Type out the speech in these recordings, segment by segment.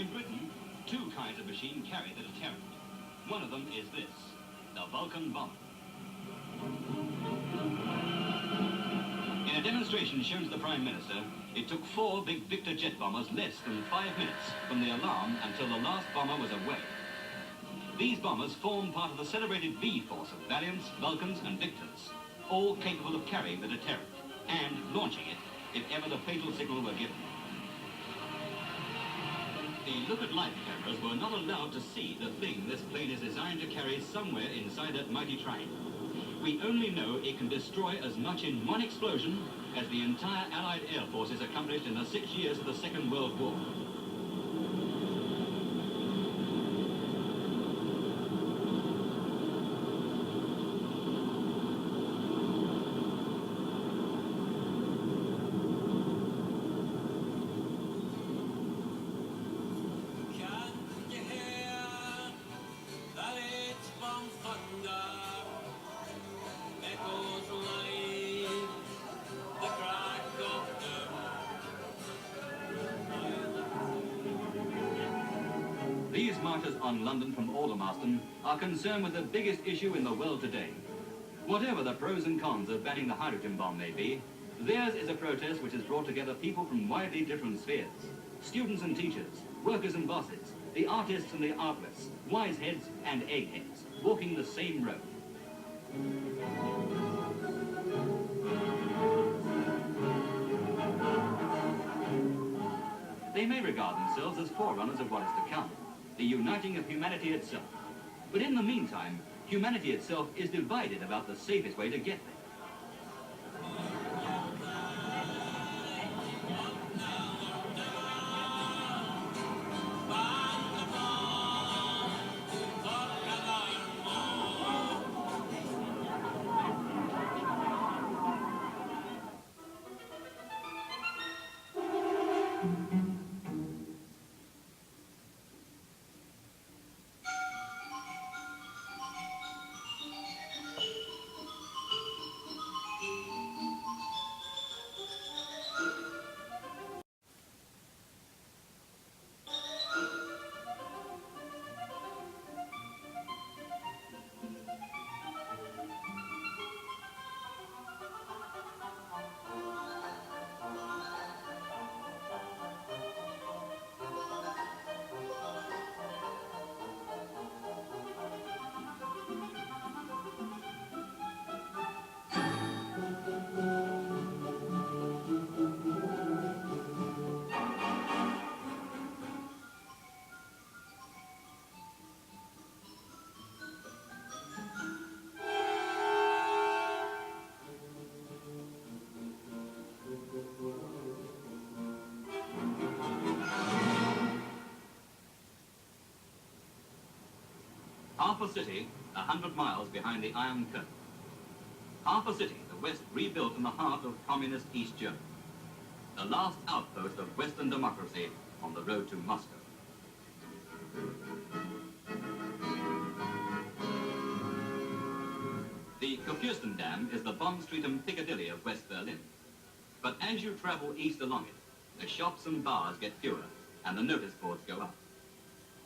In Britain, two kinds of machine carry the deterrent. One of them is this, the Vulcan bomber. In a demonstration shown to the Prime Minister, it took 4 big Victor jet bombers less than 5 minutes from the alarm until the last bomber was away. These bombers form part of the celebrated V force of Valiants, Vulcans and Victors, all capable of carrying the deterrent and launching it if ever the fatal signal were given. The look-at-life cameras were not allowed to see the thing this plane is designed to carry somewhere inside that mighty triangle. We only know it can destroy as much in one explosion as the entire Allied air forces accomplished in the 6 years of the Second World War. These marchers on London from Aldermaston are concerned with the biggest issue in the world today. Whatever the pros and cons of banning the hydrogen bomb may be, theirs is a protest which has brought together people from widely different spheres. Students and teachers, workers and bosses, the artists and the artless, wise heads and eggheads, walking the same road. They may regard themselves as forerunners of what is to come, the uniting of humanity itself. But in the meantime, humanity itself is divided about the safest way to get there. Half a city, 100 miles behind the Iron Curtain. Half a city, the West rebuilt in the heart of communist East Germany. The last outpost of Western democracy on the road to Moscow. The Kurfürsten Dam is the Bond Street and Piccadilly of West Berlin. But as you travel east along it, the shops and bars get fewer and the notice boards go up.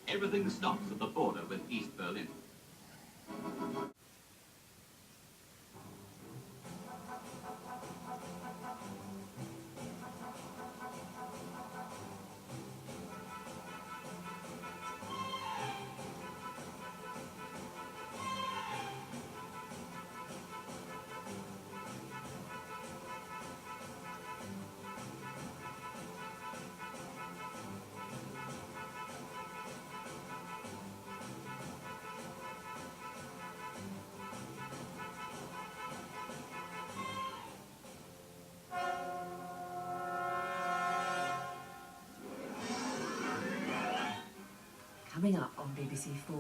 Everything stops at the border with East Berlin. Coming up on BBC 4.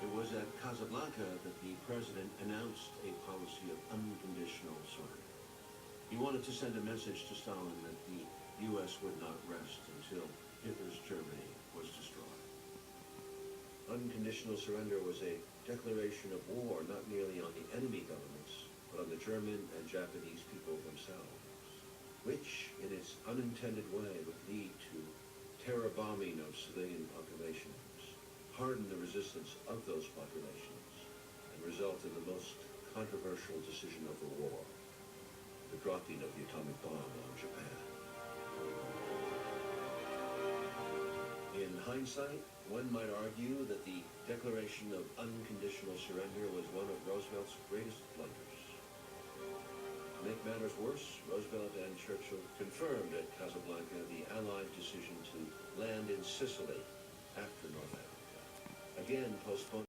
It was a Casablanca that the president announced a policy of unconditional surrender. He wanted to send a message to Stalin that the U.S. would not rest until Hitler's Germany was destroyed. Unconditional surrender was a declaration of war not merely on the enemy governments, but on the German and Japanese people themselves, which, in its unintended way, would lead to terror bombing of civilian populations, harden the resistance of those populations, and result in the most controversial decision of the war, the dropping of the atomic bomb on Japan. In hindsight, one might argue that the declaration of unconditional surrender was one of Roosevelt's greatest blunders. To make matters worse, Roosevelt and Churchill confirmed at Casablanca the Allied decision to land in Sicily after North Africa, again postponed.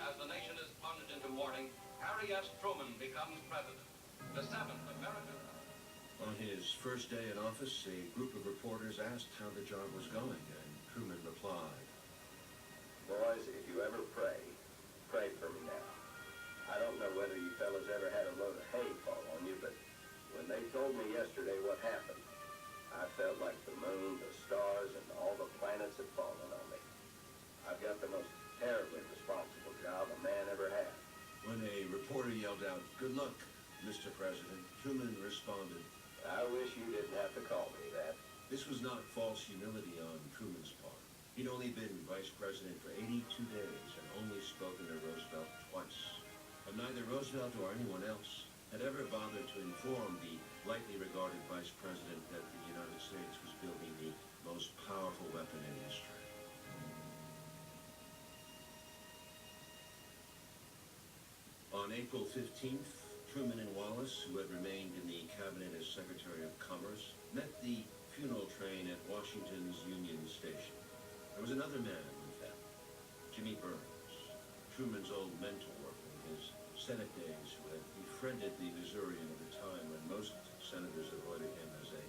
As the nation is plunged into mourning, Harry S. Truman becomes president. The seventh American. On his first day in office, a group of reporters asked how the job was going, and Truman replied, "Boys, if you ever pray, pray for me now. I don't know whether you fellas ever had a load of hay fall on you, but when they told me yesterday what happened, I felt like the moon, the stars, and all the planets had fallen on me. I've got the most terribly responsible job a man ever had." When a reporter yelled out, "Good luck, Mr. President," Truman responded, "I wish you didn't have to call me that." This was not false humility on Truman's part. He'd only been vice president for 82 days and only spoken to Roosevelt twice. But neither Roosevelt or anyone else had ever bothered to inform the lightly regarded vice president that the United States was building the most powerful weapon in history. On April 15th, Truman and Wallace, who had remained in the cabinet as Secretary of Commerce, met the funeral train at Washington's Union Station. There was another man with them, Jimmy Burns, Truman's old mentor from his Senate days, who had befriended the Missourian at a time when most senators avoided him as a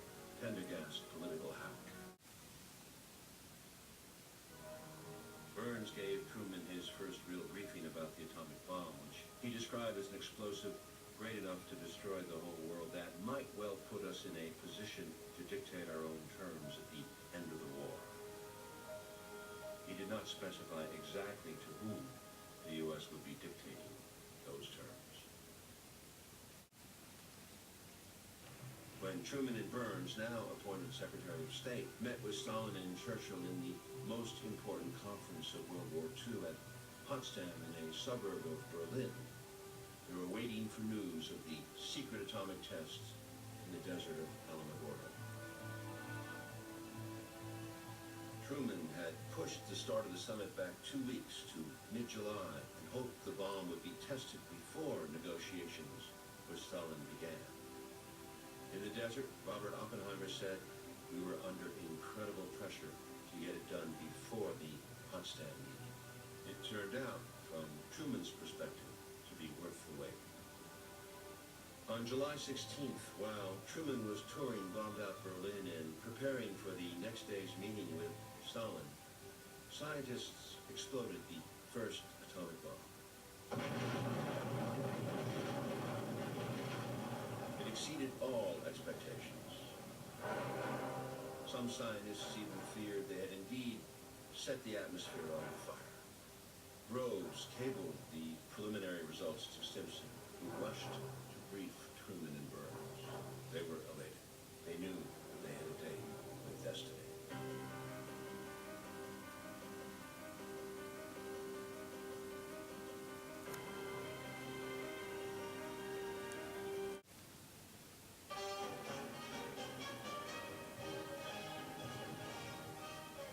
Pendergast political hack. Burns gave Truman his first real briefing about the atomic bomb, which he described as an explosive great enough to destroy the whole world that might well put us in a position to dictate our own terms at the end of the war. He did not specify exactly to whom the U.S. would be dictating those terms. When Truman and Burns, now appointed Secretary of State, met with Stalin and Churchill in the most important conference of World War II at Potsdam in a suburb of Berlin, they were waiting for news of the secret atomic tests in the desert of Alamogordo. Truman had pushed the start of the summit back 2 weeks to mid-July and hoped the bomb would be tested before negotiations with Stalin began. In the desert, Robert Oppenheimer said, "We were under incredible pressure to get it done before the Potsdam meeting." It turned out, from Truman's perspective, to be worth the wait. On July 16th, while Truman was touring bombed-out Berlin and preparing for the next day's meeting with Stalin, scientists exploded the first atomic bomb. It exceeded all expectations. Some scientists even feared they had indeed set the atmosphere on fire. Groves cabled the preliminary results to Simpson, who rushed to brief Truman and Burns. They were elated. They knew that they had a date with destiny.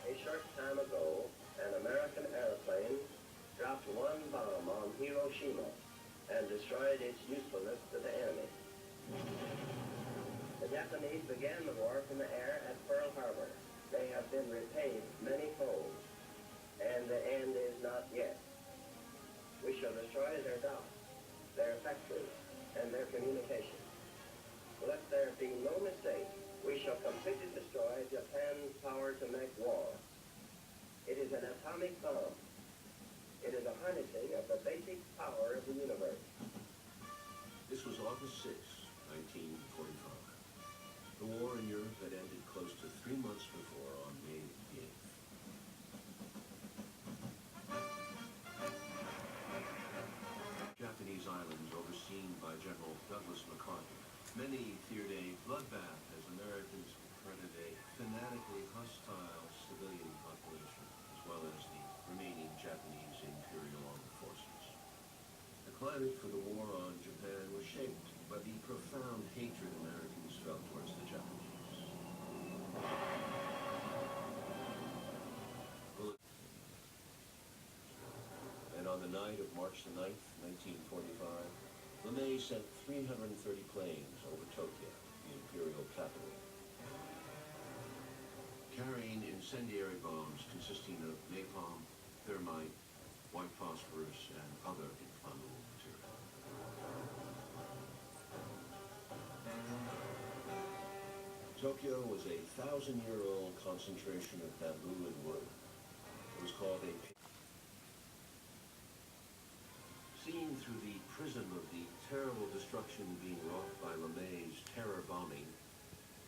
A short time ago, an American airplane dropped one bomb on Hiroshima and destroyed its usefulness to the enemy. The Japanese began the war from the air at Pearl Harbor. They have been repaid many folds, and the end is not yet. We shall destroy their docks, their factories, and their communications. Let there be no mistake. We shall completely destroy Japan's power to make war. 1945. The war in Europe had ended close to 3 months before, on May the 8th. Japanese islands overseen by General Douglas MacArthur. Many feared a bloodbath as Americans confronted a fanatically hostile civilian population, as well as the remaining Japanese Imperial Armed Forces. The climate for the war on Japan was shaped by the profound hatred Americans felt towards the Japanese. And on the night of March the 9th, 1945, LeMay sent 330 planes over Tokyo, the imperial capital, carrying incendiary bombs consisting of napalm, thermite, white phosphorus, and other inflammable material. Tokyo was a 1,000-year-old concentration of bamboo and wood. It was called a... Seen through the prism of the terrible destruction being wrought by LeMay's terror bombing,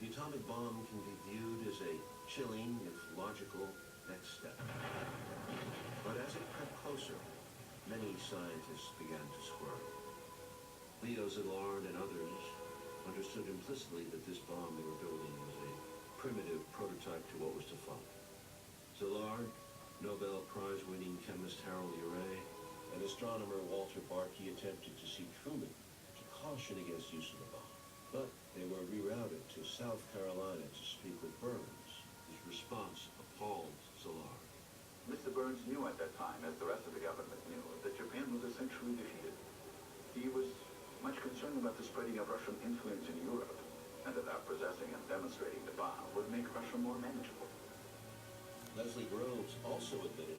the atomic bomb can be viewed as a chilling, if logical, next step. But as it crept closer, many scientists began to squirm. Leo Szilard and others understood implicitly that this bomb they were building was a primitive prototype to what was to follow. Szilard, Nobel Prize-winning chemist Harold Urey, and astronomer Walter Barzky attempted to see Truman to caution against use of the bomb. But they were rerouted to South Carolina to speak with Burns. His response appalled Szilard. Mr. Burns knew at that time, as the rest of the government knew, that Japan was essentially defeated. He was much concerned about the spreading of Russian influence in Europe, and that our possessing and demonstrating the bomb would make Russia more manageable. Leslie Groves also admitted